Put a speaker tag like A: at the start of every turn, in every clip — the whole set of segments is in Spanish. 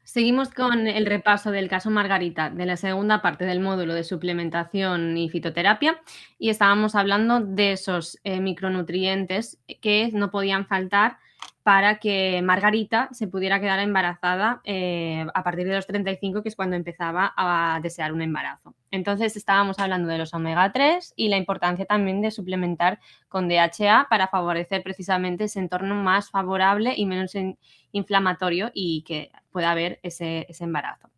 A: Seguimos con el repaso del caso Margarita, de la segunda parte del módulo de suplementación y fitoterapia, y estábamos hablando de esos micronutrientes que no podían faltar para que Margarita se pudiera quedar embarazada a partir de los 35, que es cuando empezaba a desear un embarazo. Entonces estábamos hablando de los omega 3 y la importancia también de suplementar con DHA para favorecer precisamente ese entorno más favorable y menos inflamatorio y que pueda haber ese embarazo.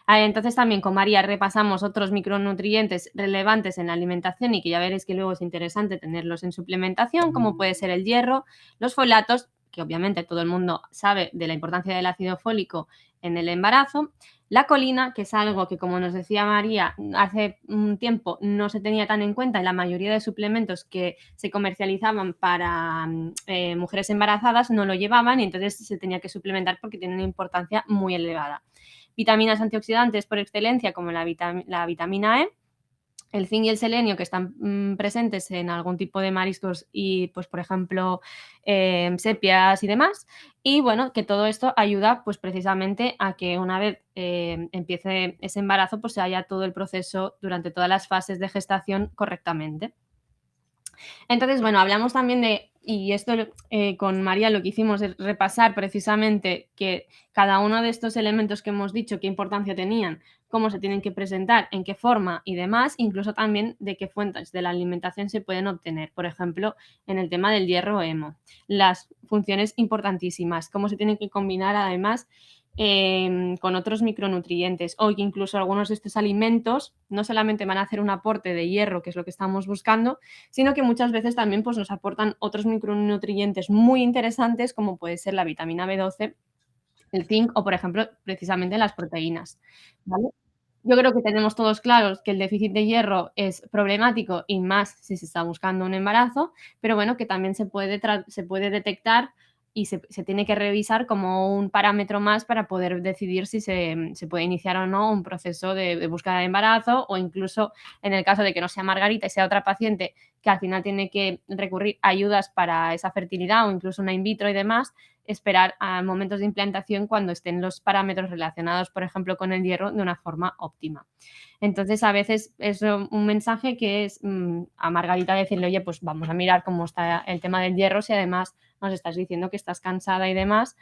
A: Entonces también con María repasamos otros micronutrientes relevantes en la alimentación y que ya veréis que luego es interesante tenerlos en suplementación, como puede ser el hierro, los folatos, que obviamente todo el mundo sabe de la importancia del ácido fólico en el embarazo, la colina, que es algo que, como nos decía María, hace un tiempo no se tenía tan en cuenta en la mayoría de suplementos que se comercializaban para mujeres embarazadas, no lo llevaban y entonces se tenía que suplementar porque tiene una importancia muy elevada. Vitaminas antioxidantes por excelencia, como la vitamina E, el zinc y el selenio, que están presentes en algún tipo de mariscos y, pues, por ejemplo, sepias y demás. Y bueno, que todo esto ayuda, pues, precisamente a que una vez empiece ese embarazo, pues se haya todo el proceso durante todas las fases de gestación correctamente. Entonces, bueno, hablamos también de, y esto con María lo que hicimos es repasar precisamente que cada uno de estos elementos que hemos dicho, qué importancia tenían, cómo se tienen que presentar, en qué forma y demás, incluso también de qué fuentes de la alimentación se pueden obtener. Por ejemplo, en el tema del hierro hemo, las funciones importantísimas, cómo se tienen que combinar además con otros micronutrientes o que incluso algunos de estos alimentos no solamente van a hacer un aporte de hierro, que es lo que estamos buscando, sino que muchas veces también pues, nos aportan otros micronutrientes muy interesantes, como puede ser la vitamina B12, el zinc o, por ejemplo, precisamente las proteínas, ¿vale? Yo creo que tenemos todos claros que el déficit de hierro es problemático y más si se está buscando un embarazo, pero bueno, que también se puede detectar y se tiene que revisar como un parámetro más para poder decidir si se puede iniciar o no un proceso de búsqueda de embarazo o incluso en el caso de que no sea Margarita y sea otra paciente que al final tiene que recurrir a ayudas para esa fertilidad o incluso una in vitro y demás, esperar a momentos de implantación cuando estén los parámetros relacionados, por ejemplo, con el hierro de una forma óptima. Entonces, a veces es un mensaje que es a Margarita decirle, oye, pues vamos a mirar cómo está el tema del hierro, si además nos estás diciendo que estás cansada y demás,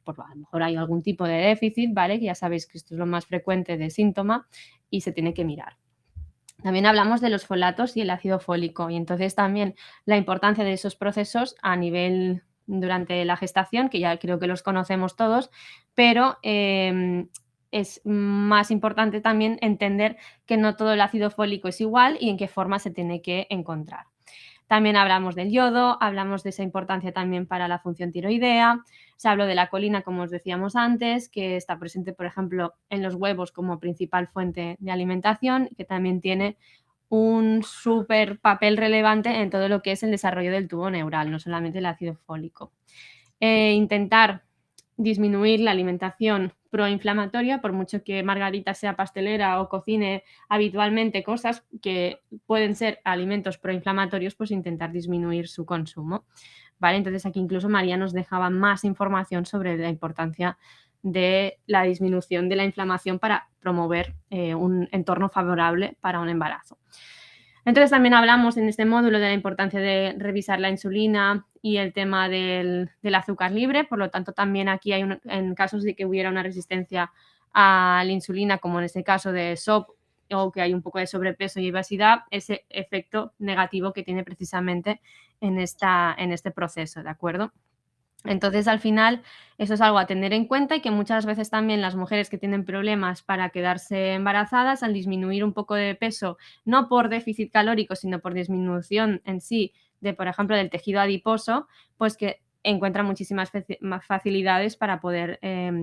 A: pues a lo mejor hay algún tipo de déficit, ¿vale? Que ya sabéis que esto es lo más frecuente de síntoma y se tiene que mirar. También hablamos de los folatos y el ácido fólico y entonces también la importancia de esos procesos a nivel durante la gestación, que ya creo que los conocemos todos, pero es más importante también entender que no todo el ácido fólico es igual y en qué forma se tiene que encontrar. También hablamos del yodo, hablamos de esa importancia también para la función tiroidea, se habló de la colina, como os decíamos antes, que está presente, por ejemplo, en los huevos como principal fuente de alimentación, que también tiene un súper papel relevante en todo lo que es el desarrollo del tubo neural, no solamente el ácido fólico. Intentar disminuir la alimentación proinflamatoria, por mucho que Margarita sea pastelera o cocine habitualmente cosas que pueden ser alimentos proinflamatorios, pues intentar disminuir su consumo, ¿vale? Entonces aquí incluso María nos dejaba más información sobre la importancia de la disminución de la inflamación para promover un entorno favorable para un embarazo. Entonces también hablamos en este módulo de la importancia de revisar la insulina y el tema del azúcar libre, por lo tanto también aquí hay en casos de que hubiera una resistencia a la insulina, como en este caso de SOP o que hay un poco de sobrepeso y obesidad, ese efecto negativo que tiene precisamente en este proceso, ¿de acuerdo? Entonces, al final, eso es algo a tener en cuenta y que muchas veces también las mujeres que tienen problemas para quedarse embarazadas, al disminuir un poco de peso, no por déficit calórico, sino por disminución en sí de, por ejemplo, del tejido adiposo, pues que encuentran muchísimas más facilidades para poder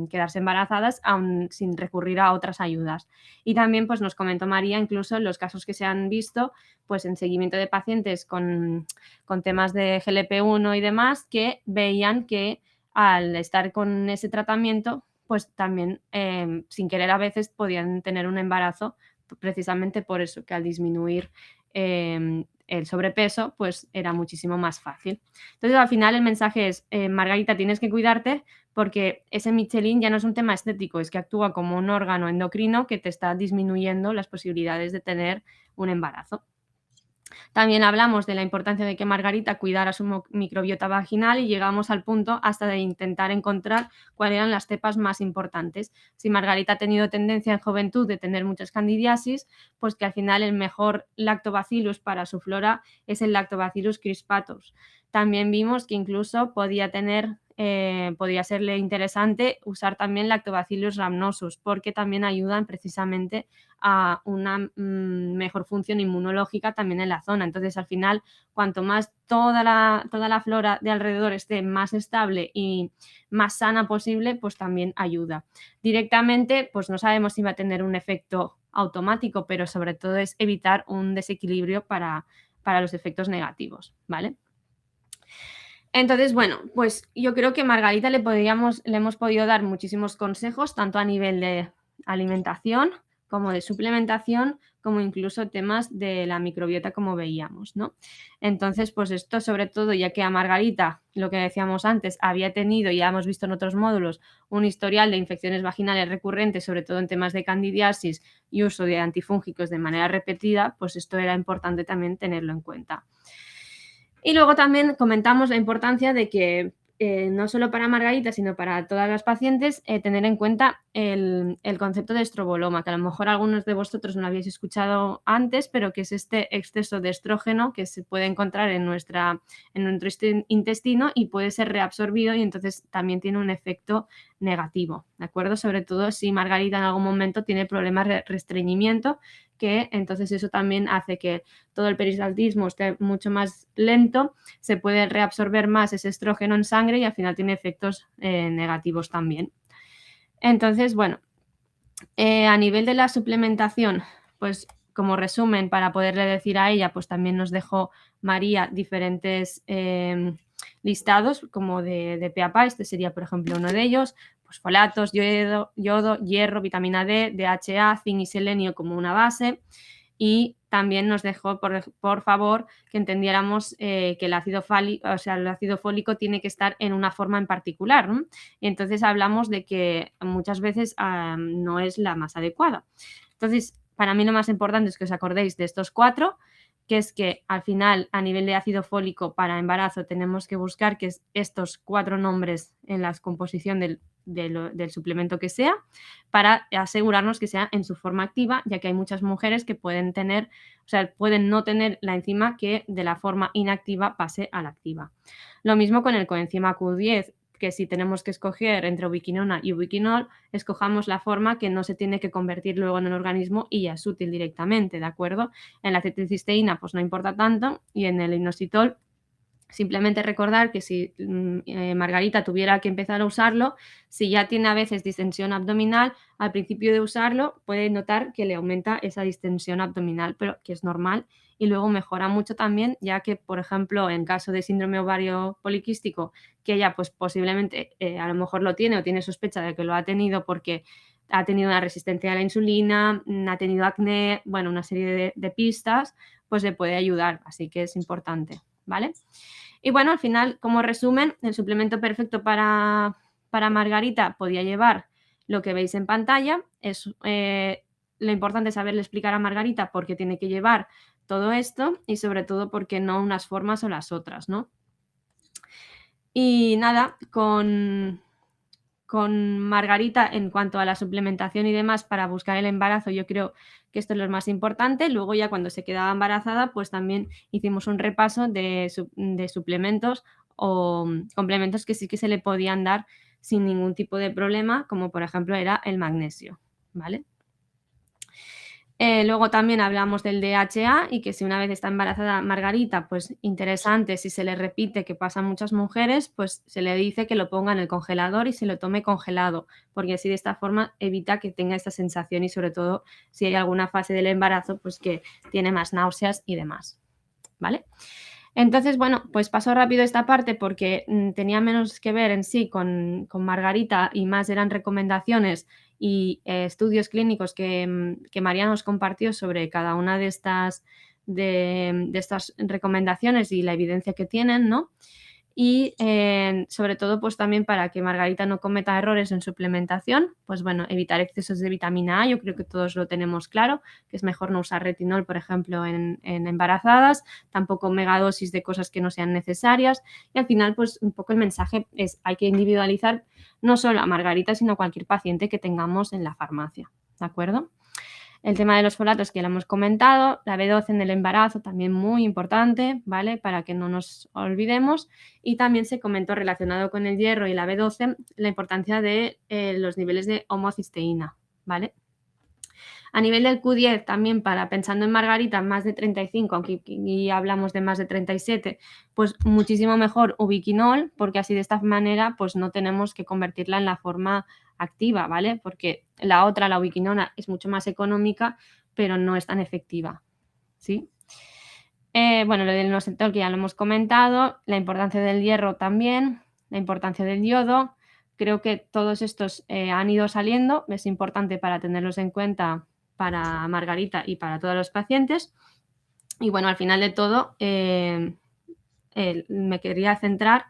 A: quedarse embarazadas aún sin recurrir a otras ayudas. Y también, pues nos comentó María, incluso los casos que se han visto, pues en seguimiento de pacientes con temas de GLP-1 y demás, que veían que al estar con ese tratamiento, pues también sin querer a veces podían tener un embarazo, precisamente por eso, que al disminuir el sobrepeso, pues era muchísimo más fácil. Entonces, al final el mensaje es, Margarita, tienes que cuidarte porque ese Michelin ya no es un tema estético, es que actúa como un órgano endocrino que te está disminuyendo las posibilidades de tener un embarazo. También hablamos de la importancia de que Margarita cuidara su microbiota vaginal y llegamos al punto hasta de intentar encontrar cuáles eran las cepas más importantes. Si Margarita ha tenido tendencia en juventud de tener muchas candidiasis, pues que al final el mejor lactobacillus para su flora es el Lactobacillus crispatus. También vimos que incluso podía serle interesante usar también Lactobacillus rhamnosus, porque también ayudan precisamente a una mejor función inmunológica también en la zona. Entonces, al final, cuanto más toda la flora de alrededor esté más estable y más sana posible, pues también ayuda. Directamente, pues no sabemos si va a tener un efecto automático, pero sobre todo es evitar un desequilibrio para los efectos negativos, ¿vale? Entonces, bueno, pues yo creo que a Margarita le hemos podido dar muchísimos consejos, tanto a nivel de alimentación como de suplementación, como incluso temas de la microbiota, como veíamos, ¿no? Entonces, pues esto sobre todo, ya que a Margarita, lo que decíamos antes, había tenido, ya hemos visto en otros módulos, un historial de infecciones vaginales recurrentes, sobre todo en temas de candidiasis y uso de antifúngicos de manera repetida, pues esto era importante también tenerlo en cuenta. Y luego también comentamos la importancia de que no solo para Margarita, sino para todas las pacientes, tener en cuenta el concepto de estroboloma, que a lo mejor algunos de vosotros no lo habéis escuchado antes, pero que es este exceso de estrógeno que se puede encontrar en nuestro intestino y puede ser reabsorbido, y entonces también tiene un efecto negativo, ¿de acuerdo? Sobre todo si Margarita en algún momento tiene problemas de restreñimiento, que entonces eso también hace que todo el peristaltismo esté mucho más lento, se puede reabsorber más ese estrógeno en sangre y al final tiene efectos negativos también. Entonces, bueno, a nivel de la suplementación, pues como resumen, para poderle decir a ella, pues también nos dejó María diferentes listados como de PAPA. Este sería, por ejemplo, uno de ellos, pues folatos, yodo, hierro, vitamina D, DHA, zinc y selenio como una base. Y también nos dejó, por favor, que entendiéramos que el ácido fólico tiene que estar en una forma en particular, ¿no? Y entonces hablamos de que muchas veces no es la más adecuada. Entonces, para mí lo más importante es que os acordéis de estos 4, que es que al final, a nivel de ácido fólico para embarazo, tenemos que buscar que estos 4 nombres en la composición del suplemento que sea, para asegurarnos que sea en su forma activa, ya que hay muchas mujeres que pueden no tener la enzima que de la forma inactiva pase a la activa. Lo mismo con el coenzima Q10, que si tenemos que escoger entre ubiquinona y ubiquinol, escojamos la forma que no se tiene que convertir luego en el organismo y ya es útil directamente, ¿de acuerdo? En la acetilcisteína pues no importa tanto, y en el inositol simplemente recordar que si Margarita tuviera que empezar a usarlo, si ya tiene a veces distensión abdominal, al principio de usarlo puede notar que le aumenta esa distensión abdominal, pero que es normal, y luego mejora mucho también, ya que, por ejemplo, en caso de síndrome ovario poliquístico, que ella pues posiblemente a lo mejor lo tiene o tiene sospecha de que lo ha tenido porque ha tenido una resistencia a la insulina, ha tenido acné, bueno, una serie de pistas, pues le puede ayudar, así que es importante, ¿vale? Y bueno, al final, como resumen, el suplemento perfecto para Margarita podía llevar lo que veis en pantalla. Lo importante es saberle explicar a Margarita por qué tiene que llevar todo esto y sobre todo por qué no unas formas o las otras, ¿no? Y nada, con Margarita, en cuanto a la suplementación y demás para buscar el embarazo, yo creo que esto es lo más importante. Luego ya cuando se quedaba embarazada, pues también hicimos un repaso de suplementos o complementos que sí que se le podían dar sin ningún tipo de problema, como por ejemplo era el magnesio, ¿vale? Luego también hablamos del DHA y que si una vez está embarazada Margarita, pues interesante, si se le repite, que pasa a muchas mujeres, pues se le dice que lo ponga en el congelador y se lo tome congelado, porque así de esta forma evita que tenga esta sensación y sobre todo si hay alguna fase del embarazo, pues que tiene más náuseas y demás, ¿vale? Entonces, bueno, pues paso rápido esta parte porque tenía menos que ver en sí con Margarita y más eran recomendaciones y estudios clínicos que María nos compartió sobre cada una de estas recomendaciones y la evidencia que tienen, ¿no? y sobre todo pues también para que Margarita no cometa errores en suplementación, pues bueno, evitar excesos de vitamina A, yo creo que todos lo tenemos claro, que es mejor no usar retinol, por ejemplo, en embarazadas, tampoco megadosis de cosas que no sean necesarias y al final pues un poco el mensaje es hay que individualizar no solo a Margarita, sino a cualquier paciente que tengamos en la farmacia, ¿de acuerdo? El tema de los folatos que lo hemos comentado, la B12 en el embarazo también muy importante, ¿vale? Para que no nos olvidemos. Y también se comentó relacionado con el hierro y la B12 la importancia de los niveles de homocisteína, ¿vale? A nivel del Q10 también para pensando en Margarita más de 35, aunque aquí hablamos de más de 37, pues muchísimo mejor ubiquinol, porque así de esta manera pues no tenemos que convertirla en la forma activa, ¿vale? Porque la otra, la ubiquinona, es mucho más económica, pero no es tan efectiva, ¿sí? Bueno, lo del inositol que ya lo hemos comentado, la importancia del hierro también, la importancia del yodo. Creo que todos estos han ido saliendo, es importante para tenerlos en cuenta para Margarita y para todos los pacientes. Y bueno, al final de todo, me quería centrar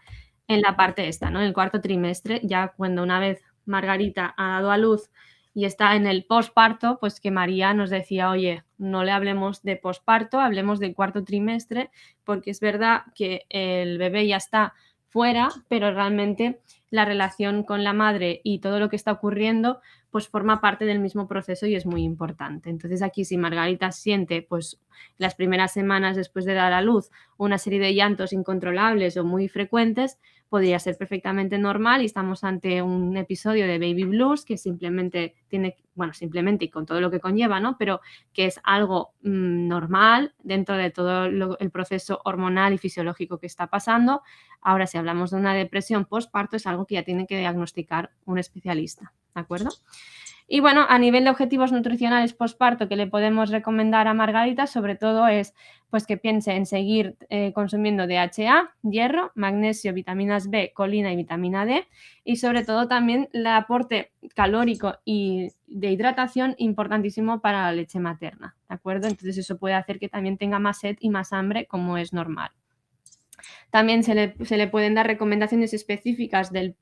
A: en la parte esta, ¿no? En el cuarto trimestre, ya cuando una vez Margarita ha dado a luz y está en el posparto, pues que María nos decía, oye, no le hablemos de posparto, hablemos del cuarto trimestre, porque es verdad que el bebé ya está fuera, pero realmente la relación con la madre y todo lo que está ocurriendo, pues forma parte del mismo proceso y es muy importante. Entonces aquí si Margarita siente, pues las primeras semanas después de dar a luz, una serie de llantos incontrolables o muy frecuentes, podría ser perfectamente normal y estamos ante un episodio de baby blues que simplemente tiene, bueno, simplemente y con todo lo que conlleva, ¿no? Pero que es algo normal dentro de todo el proceso hormonal y fisiológico que está pasando. Ahora, si hablamos de una depresión postparto, es algo que ya tiene que diagnosticar un especialista, ¿de acuerdo? Y bueno, a nivel de objetivos nutricionales postparto que le podemos recomendar a Margarita, sobre todo es pues que piense en seguir consumiendo DHA, hierro, magnesio, vitaminas B, colina y vitamina D y sobre todo también el aporte calórico y de hidratación importantísimo para la leche materna, ¿de acuerdo? Entonces eso puede hacer que también tenga más sed y más hambre como es normal. También se le pueden dar recomendaciones específicas de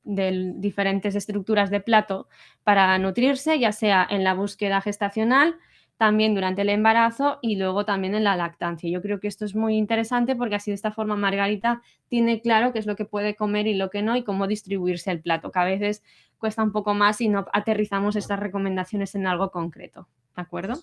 A: diferentes estructuras de plato para nutrirse, ya sea en la búsqueda gestacional, también durante el embarazo y luego también en la lactancia. Yo creo que esto es muy interesante porque así de esta forma Margarita tiene claro qué es lo que puede comer y lo que no y cómo distribuirse el plato, que a veces cuesta un poco más si no aterrizamos estas recomendaciones en algo concreto. ¿De acuerdo?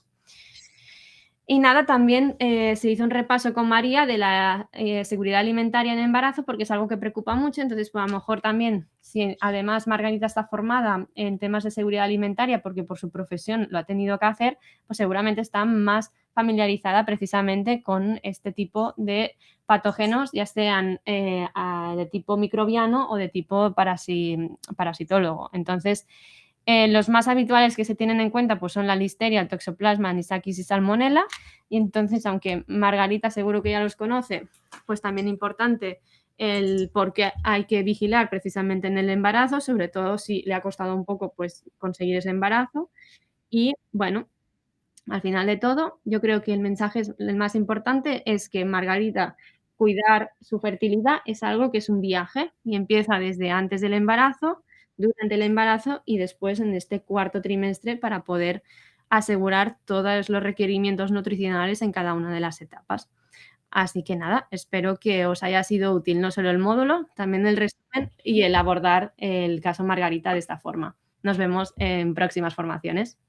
A: Y nada, también se hizo un repaso con María de la seguridad alimentaria en embarazo, porque es algo que preocupa mucho. Entonces, pues a lo mejor también, si además Margarita está formada en temas de seguridad alimentaria, porque por su profesión lo ha tenido que hacer, pues seguramente está más familiarizada precisamente con este tipo de patógenos, ya sean de tipo microbiano o de tipo parasitólogo. Entonces, los más habituales que se tienen en cuenta pues son la listeria, el toxoplasma, anisakis y salmonella. Y entonces, aunque Margarita seguro que ya los conoce, pues también importante el por qué hay que vigilar precisamente en el embarazo, sobre todo si le ha costado un poco pues conseguir ese embarazo. Y bueno, al final de todo, yo creo que el mensaje el más importante es que Margarita, cuidar su fertilidad es algo que es un viaje y empieza desde antes del embarazo, durante el embarazo y después en este cuarto trimestre para poder asegurar todos los requerimientos nutricionales en cada una de las etapas. Así que nada, espero que os haya sido útil no solo el módulo, también el resumen y el abordar el caso Margarita de esta forma. Nos vemos en próximas formaciones.